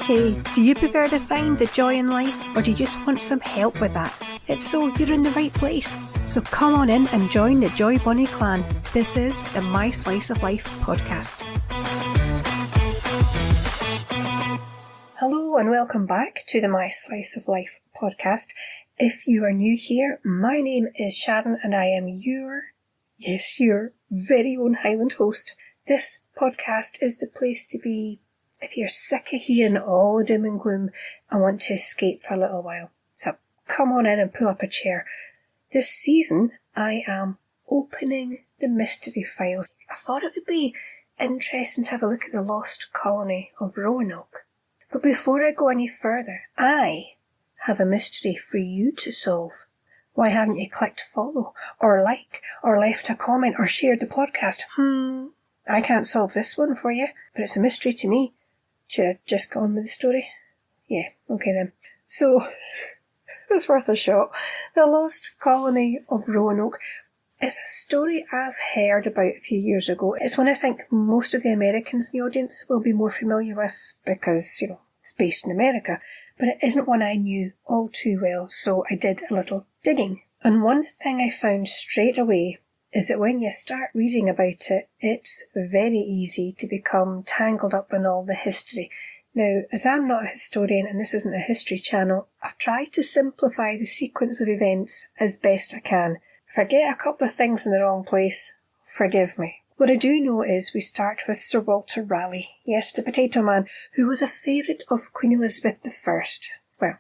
Hey, do you prefer to find the joy in life, or do you just want some help with that? If so, you're in the right place. So come on in and join the Joy Bunny clan. This is the My Slice of Life podcast. Hello and welcome back to the My Slice of Life podcast. If you are new here, my name is Sharon and I am your very own Highland host. This podcast is the place to be if you're sick of hearing all the doom and gloom and want to escape for a little while. So come on in and pull up a chair. This season I am opening the mystery files. I thought it would be interesting to have a look at the Lost Colony of Roanoke. But before I go any further, I have a mystery for you to solve. Why haven't you clicked follow, or like, or left a comment, or shared the podcast? I can't solve this one for you, but it's a mystery to me. Should I just go on with the story? Yeah, okay then. So, it's worth a shot. The Lost Colony of Roanoke is a story I've heard about a few years ago. It's one I think most of the Americans in the audience will be more familiar with because, it's based in America. But it isn't one I knew all too well, so I did a little digging. And one thing I found straight away is that when you start reading about it, it's very easy to become tangled up in all the history. Now, as I'm not a historian and this isn't a history channel, I've tried to simplify the sequence of events as best I can. If I get a couple of things in the wrong place, forgive me. What I do know is we start with Sir Walter Raleigh, yes, the potato man, who was a favourite of Queen Elizabeth I. Well,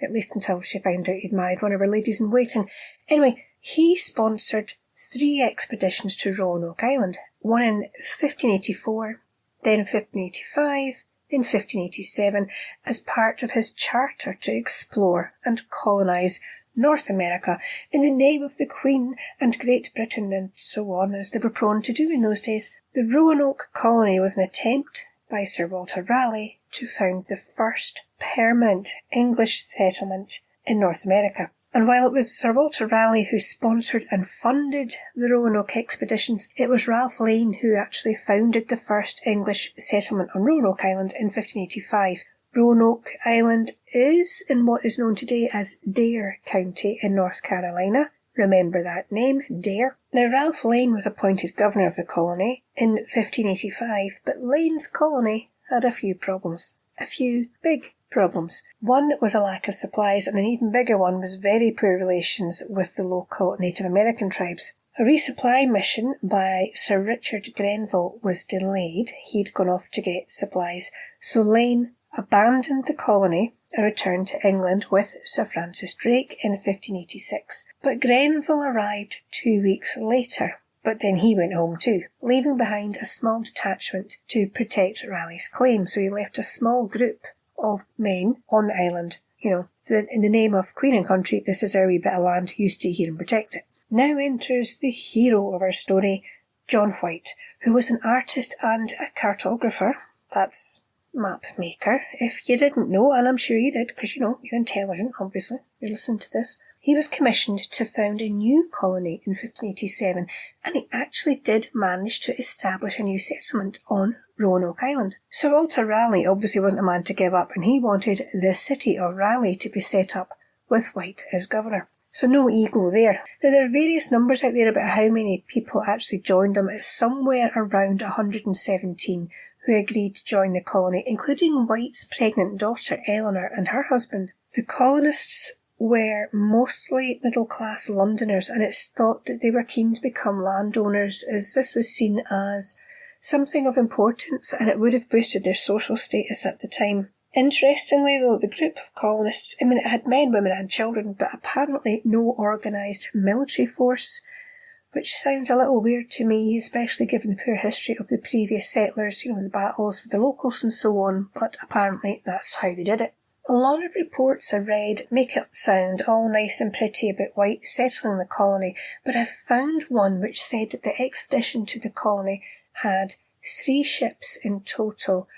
at least until she found out he'd married one of her ladies-in-waiting. Anyway, he sponsored 3 expeditions to Roanoke Island, one in 1584, then 1585, then 1587, as part of his charter to explore and colonise North America in the name of the Queen and Great Britain and so on, as they were prone to do in those days. The Roanoke colony was an attempt by Sir Walter Raleigh to found the first permanent English settlement in North America. And while it was Sir Walter Raleigh who sponsored and funded the Roanoke expeditions, it was Ralph Lane who actually founded the first English settlement on Roanoke Island in 1585. Roanoke Island is in what is known today as Dare County in North Carolina. Remember that name, Dare. Now, Ralph Lane was appointed governor of the colony in 1585, but Lane's colony had a few problems. A few big problems. One was a lack of supplies, and an even bigger one was very poor relations with the local Native American tribes. A resupply mission by Sir Richard Grenville was delayed. He'd gone off to get supplies, so Lane abandoned the colony and returned to England with Sir Francis Drake in 1586. But Grenville arrived 2 weeks later, but then he went home too, leaving behind a small detachment to protect Raleigh's claim. So he left a small group of men on the island. In the name of Queen and Country, this is our wee bit of land, used to hear and protect it. Now enters the hero of our story, John White, who was an artist and a cartographer. That's map maker, if you didn't know, and I'm sure you did, because you're intelligent, obviously, you're listening to this. He was commissioned to found a new colony in 1587, and he actually did manage to establish a new settlement on Roanoke Island. Sir Walter Raleigh obviously wasn't a man to give up, and he wanted the city of Raleigh to be set up with White as governor. So no ego there. Now, there are various numbers out there about how many people actually joined them. It's somewhere around 117 who agreed to join the colony, including White's pregnant daughter Eleanor and her husband. The colonists were mostly middle-class Londoners, and it's thought that they were keen to become landowners, as this was seen as something of importance, and it would have boosted their social status at the time. Interestingly though, the group of colonists, it had men, women and children, but apparently no organised military force, which sounds a little weird to me, especially given the poor history of the previous settlers, the battles with the locals and so on, but apparently that's how they did it. A lot of reports I read make it sound all nice and pretty about White settling the colony, but I found one which said that the expedition to the colony had 3 ships in total.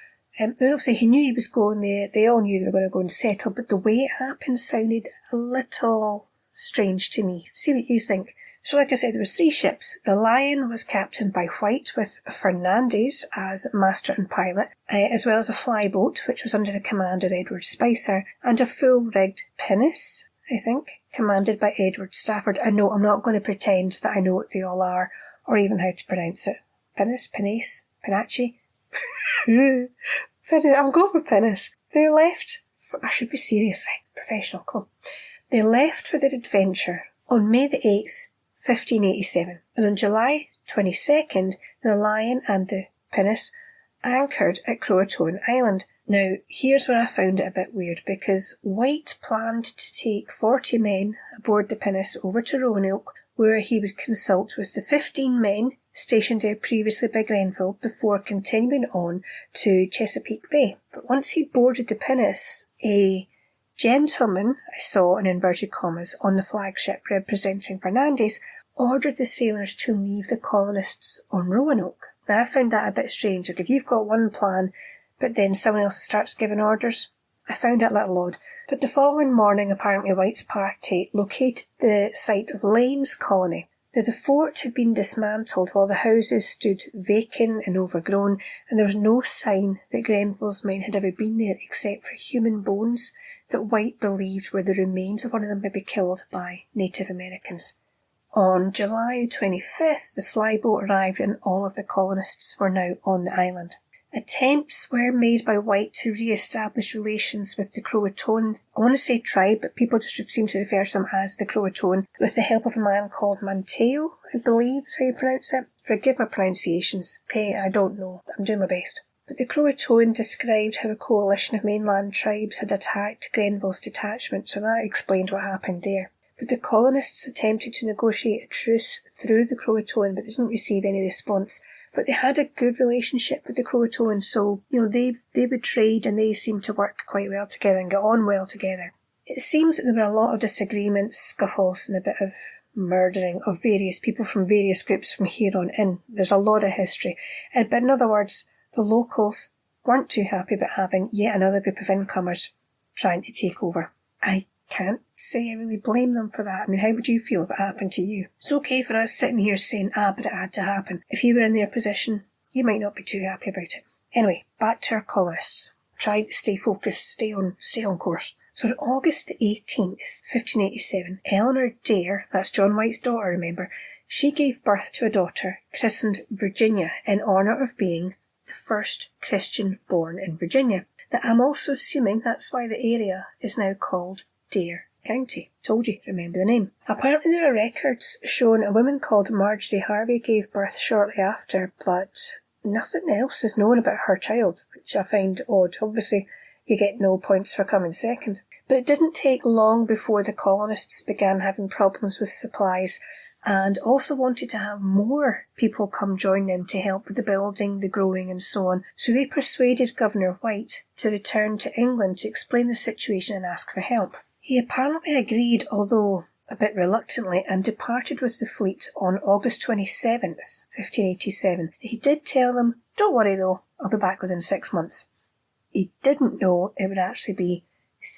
Obviously he knew he was going there, they all knew they were going to go and settle, but the way it happened sounded a little strange to me. See what you think. So like I said, there was 3 ships. The Lion was captained by White with Fernandez as master and pilot, as well as a flyboat, which was under the command of Edward Spicer, and a full-rigged pinnace, I think, commanded by Edward Stafford. And no, I'm not going to pretend that I know what they all are, or even how to pronounce it. Pinnace, pinnace, pinache. I'm going for pinnace. They left, I should be serious, right? Professional, come. They left for their adventure on May the 8th, 1587, and on July 22nd, the Lion and the pinnace anchored at Croatoan Island. Now, here's where I found it a bit weird, because White planned to take 40 men aboard the pinnace over to Roanoke, where he would consult with the 15 men stationed there previously by Grenville before continuing on to Chesapeake Bay. But once he boarded the pinnace, a gentleman, I saw in inverted commas, on the flagship representing Fernandez, ordered the sailors to leave the colonists on Roanoke. Now, I found that a bit strange. Like, if you've got one plan, but then someone else starts giving orders, I found that a little odd. But the following morning, apparently White's party located the site of Lane's colony. Now, the fort had been dismantled while the houses stood vacant and overgrown, and there was no sign that Grenville's men had ever been there except for human bones that White believed were the remains of one of them maybe killed by Native Americans. On July 25th, the flyboat arrived and all of the colonists were now on the island. Attempts were made by White to re-establish relations with the Croatoan, I want to say tribe, but people just seem to refer to them as the Croatoan, with the help of a man called Manteo, I believe is how you pronounce it. Forgive my pronunciations, okay, I don't know, I'm doing my best. But the Croatoan described how a coalition of mainland tribes had attacked Grenville's detachment, so that explained what happened there. But the colonists attempted to negotiate a truce through the Croatoan, but they didn't receive any response. But they had a good relationship with the Croatoan, so, they would trade and they seemed to work quite well together and get on well together. It seems that there were a lot of disagreements, scuffles, and a bit of murdering of various people from various groups from here on in. There's a lot of history. But in other words, the locals weren't too happy about having yet another group of incomers trying to take over. I can't say I really blame them for that. I mean, how would you feel if it happened to you? It's okay for us sitting here saying, but it had to happen. If you were in their position, you might not be too happy about it. Anyway, back to our colonists. Try to stay focused, stay on course. So on August 18th, 1587, Eleanor Dare, that's John White's daughter, remember, she gave birth to a daughter christened Virginia in honour of being the first Christian born in Virginia. Now, I'm also assuming that's why the area is now called Dare County. Told you, remember the name. Apparently there are records showing a woman called Marjorie Harvey gave birth shortly after, but nothing else is known about her child, which I find odd. Obviously, you get no points for coming second. But it didn't take long before the colonists began having problems with supplies and also wanted to have more people come join them to help with the building, the growing and so on. So they persuaded Governor White to return to England to explain the situation and ask for help. He apparently agreed, although a bit reluctantly, and departed with the fleet on August 27th, 1587. He did tell them, don't worry though, I'll be back within 6 months. He didn't know it would actually be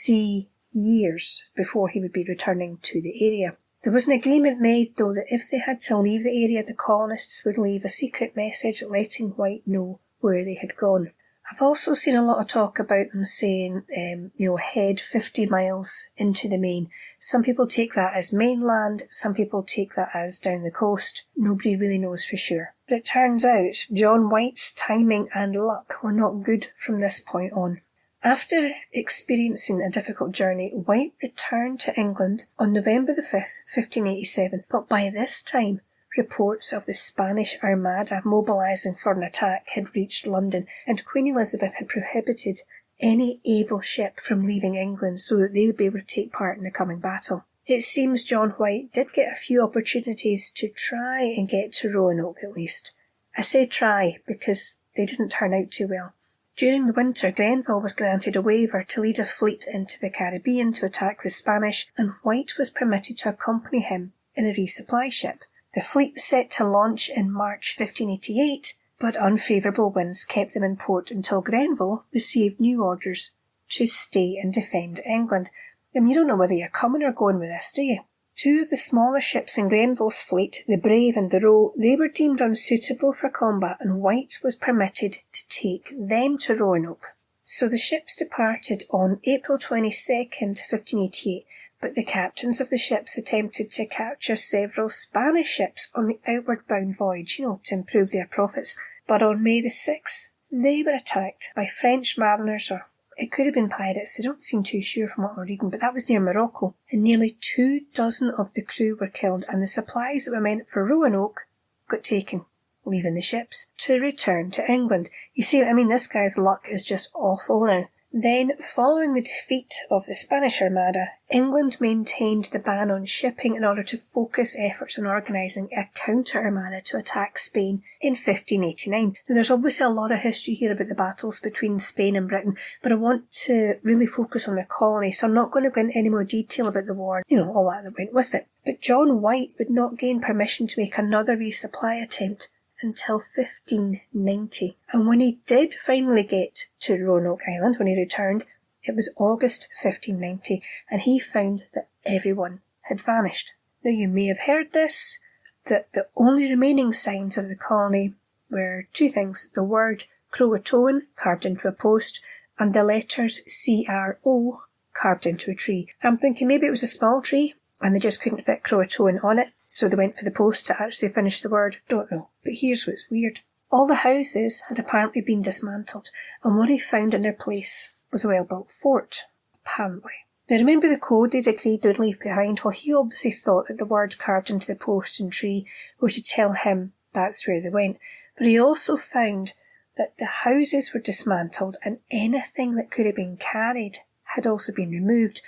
3 years before he would be returning to the area. There was an agreement made, though, that if they had to leave the area, the colonists would leave a secret message letting White know where they had gone. I've also seen a lot of talk about them saying, head 50 miles into the main. Some people take that as mainland, some people take that as down the coast. Nobody really knows for sure. But it turns out John White's timing and luck were not good from this point on. After experiencing a difficult journey, White returned to England on November the 5th, 1587, but by this time, reports of the Spanish Armada mobilising for an attack had reached London, and Queen Elizabeth had prohibited any able ship from leaving England so that they would be able to take part in the coming battle. It seems John White did get a few opportunities to try and get to Roanoke at least. I say try because they didn't turn out too well. During the winter, Grenville was granted a waiver to lead a fleet into the Caribbean to attack the Spanish, and White was permitted to accompany him in a resupply ship. The fleet was set to launch in March 1588, but unfavourable winds kept them in port until Grenville received new orders to stay and defend England. You don't know whether you're coming or going with this, do you? Two of the smaller ships in Grenville's fleet, the Brave and the Roe, they were deemed unsuitable for combat, and White was permitted to take them to Roanoke. So the ships departed on April 22nd, 1588, but the captains of the ships attempted to capture several Spanish ships on the outward bound voyage, to improve their profits. But on May the 6th, they were attacked by French mariners, or it could have been pirates, I don't seem too sure from what I'm reading, but that was near Morocco, and nearly 24 of the crew were killed, and the supplies that were meant for Roanoke got taken, leaving the ships to return to England. You see, this guy's luck is just awful now. Then, following the defeat of the Spanish Armada, England maintained the ban on shipping in order to focus efforts on organising a counter-armada to attack Spain in 1589. Now, there's obviously a lot of history here about the battles between Spain and Britain, but I want to really focus on the colony, so I'm not going to go into any more detail about the war, all that went with it. But John White would not gain permission to make another resupply attempt until 1590. And when he did finally get to Roanoke Island, when he returned, it was August 1590, and he found that everyone had vanished. Now, you may have heard this, that the only remaining signs of the colony were two things: the word Croatoan carved into a post, and the letters CRO carved into a tree. I'm thinking maybe it was a small tree, and they just couldn't fit Croatoan on it, so they went for the post to actually finish the word. Don't know. But here's what's weird. All the houses had apparently been dismantled, and what he found in their place was a well-built fort, apparently. Now, remember the code they'd agreed they'd leave behind? Well, he obviously thought that the words carved into the post and tree were to tell him that's where they went. But he also found that the houses were dismantled, and anything that could have been carried had also been removed.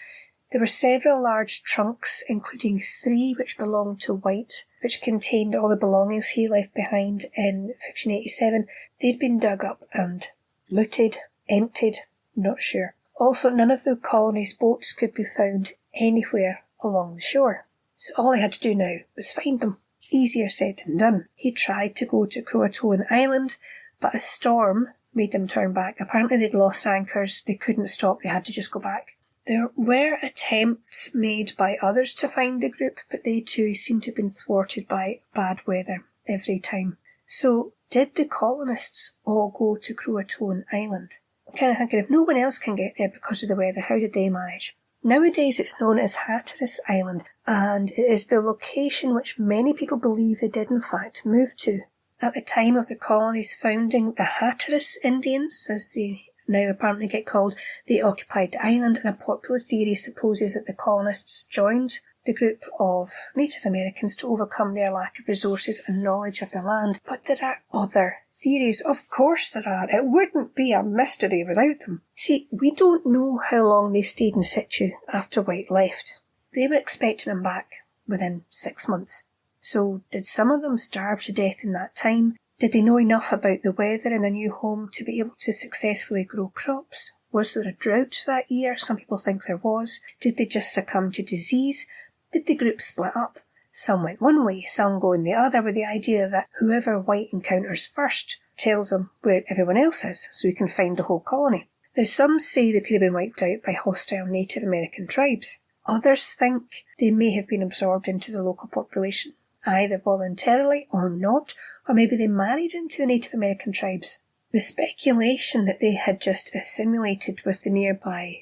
There were several large trunks, including 3 which belonged to White, which contained all the belongings he left behind in 1587. They'd been dug up and looted, emptied, not sure. Also, none of the colony's boats could be found anywhere along the shore. So all he had to do now was find them. Easier said than done. He tried to go to Croatoan Island, but a storm made them turn back. Apparently they'd lost anchors, they couldn't stop, they had to just go back. There were attempts made by others to find the group, but they too seemed to have been thwarted by bad weather every time. So, did the colonists all go to Croatoan Island? I'm kind of thinking, if no one else can get there because of the weather, how did they manage? Nowadays it's known as Hatteras Island, and it is the location which many people believe they did in fact move to. At the time of the colony's founding, the Hatteras Indians, as they now apparently get called, they occupied the island, and a popular theory supposes that the colonists joined the group of Native Americans to overcome their lack of resources and knowledge of the land. But there are other theories. Of course there are. It wouldn't be a mystery without them. See, we don't know how long they stayed in situ after White left. They were expecting him back within 6 months. So did some of them starve to death in that time? Did they know enough about the weather in the new home to be able to successfully grow crops? Was there a drought that year? Some people think there was. Did they just succumb to disease? Did the group split up? Some went one way, some going the other, with the idea that whoever White encounters first tells them where everyone else is, so he can find the whole colony. Now, some say they could have been wiped out by hostile Native American tribes. Others think they may have been absorbed into the local population, either voluntarily or not, or maybe they married into the Native American tribes. The speculation that they had just assimilated with the nearby,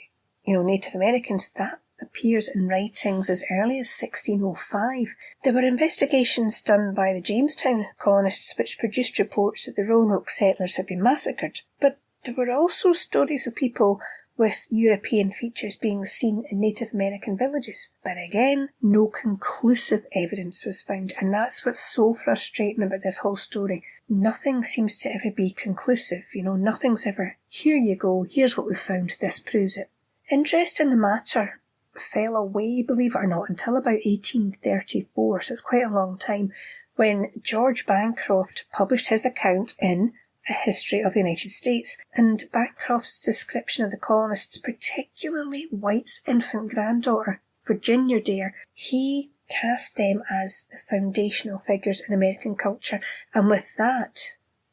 Native Americans, that appears in writings as early as 1605. There were investigations done by the Jamestown colonists which produced reports that the Roanoke settlers had been massacred, but there were also stories of people with European features being seen in Native American villages. But again, no conclusive evidence was found, and that's what's so frustrating about this whole story. Nothing seems to ever be conclusive, nothing's ever, here you go, here's what we found, this proves it. Interest in the matter fell away, believe it or not, until about 1834, so it's quite a long time, when George Bancroft published his account in A History of the United States, and Bancroft's description of the colonists, particularly White's infant granddaughter, Virginia Dare, he cast them as the foundational figures in American culture, and with that,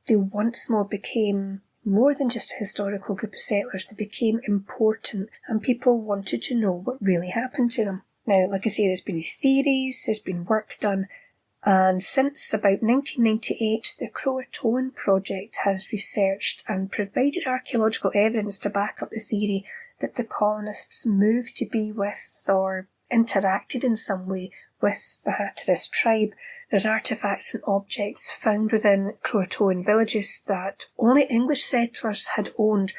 they once more became more than just a historical group of settlers. They became important, and people wanted to know what really happened to them. Now, like I say, there's been theories, there's been work done, and since about 1998, the Croatoan project has researched and provided archaeological evidence to back up the theory that the colonists moved to be with or interacted in some way with the Hatteras tribe. There's artefacts and objects found within Croatoan villages that only English settlers had owned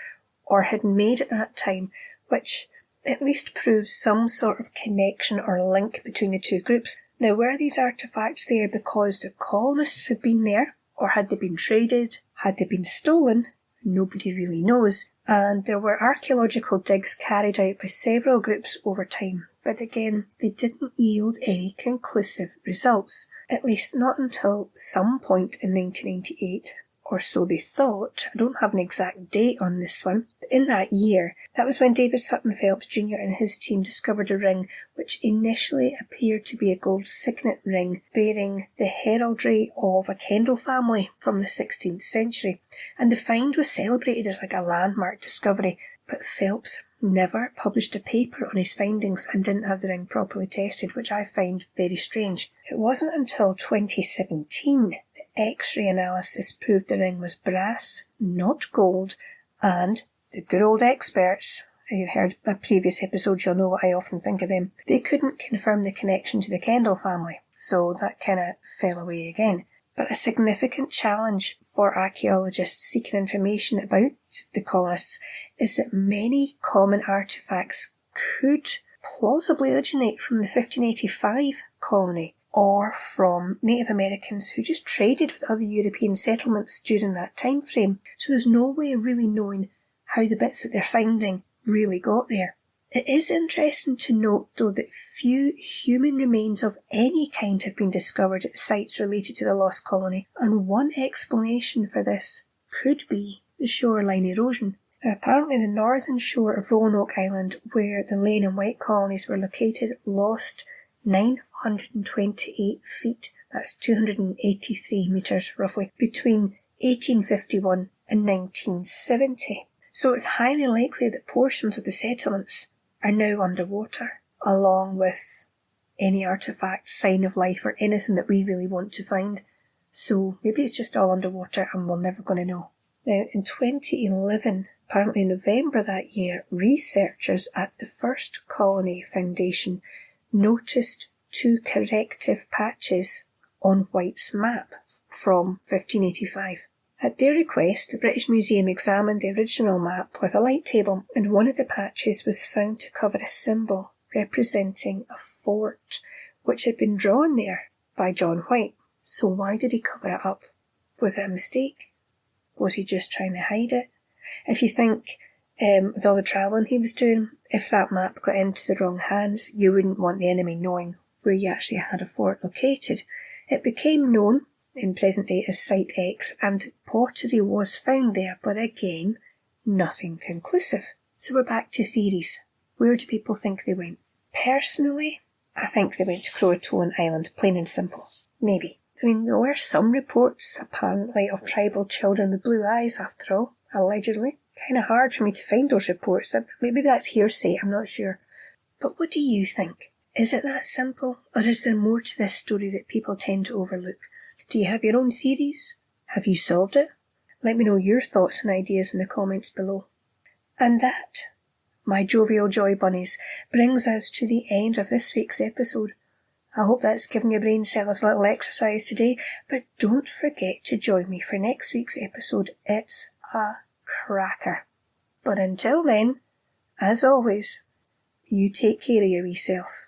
or had made at that time, which at least proves some sort of connection or link between the two groups. Now, were these artefacts there because the colonists had been there, or had they been traded, had they been stolen? Nobody really knows. And there were archaeological digs carried out by several groups over time, but again, they didn't yield any conclusive results, at least not until some point in 1998. Or so they thought. I don't have an exact date on this one. But in that year, that was when David Sutton Phelps Jr. and his team discovered a ring which initially appeared to be a gold signet ring bearing the heraldry of a Kendall family from the 16th century. And the find was celebrated as like a landmark discovery, but Phelps never published a paper on his findings and didn't have the ring properly tested, which I find very strange. It wasn't until 2017 X-ray analysis proved the ring was brass, not gold, and the good old experts, you've heard a previous episode, you'll know what I often think of them, they couldn't confirm the connection to the Kendall family, so that kind of fell away again. But a significant challenge for archaeologists seeking information about the colonists is that many common artefacts could plausibly originate from the 1585 colony, or from Native Americans who just traded with other European settlements during that time frame. So there's no way of really knowing how the bits that they're finding really got there. It is interesting to note, though, that few human remains of any kind have been discovered at sites related to the Lost Colony, and one explanation for this could be the shoreline erosion. Apparently the northern shore of Roanoke Island, where the Lane and White colonies were located, lost 928 feet, that's 283 metres roughly, between 1851 and 1970. So it's highly likely that portions of the settlements are now underwater, along with any artefact, sign of life, or anything that we really want to find. So maybe it's just all underwater and we're never going to know. Now, in 2011, apparently in November that year, researchers at the First Colony Foundation noticed two corrective patches on White's map from 1585. At their request, the British Museum examined the original map with a light table, and one of the patches was found to cover a symbol representing a fort, which had been drawn there by John White. So why did he cover it up? Was it a mistake? Was he just trying to hide it? If you think, with all the travelling he was doing, if that map got into the wrong hands, you wouldn't want the enemy knowing where you actually had a fort located. It became known in present day as Site X, and pottery was found there, but again, nothing conclusive. So we're back to theories. Where do people think they went? Personally, I think they went to Croatoan Island, plain and simple. Maybe. I mean, there were some reports, apparently, of tribal children with blue eyes, after all, allegedly. Kind of hard for me to find those reports. Maybe that's hearsay, I'm not sure. But what do you think? Is it that simple, or is there more to this story that people tend to overlook? Do you have your own theories? Have you solved it? Let me know your thoughts and ideas in the comments below. And that, my jovial joy bunnies, brings us to the end of this week's episode. I hope that's given your brain cells a little exercise today, but don't forget to join me for next week's episode. It's a cracker. But until then, as always, you take care of your wee self.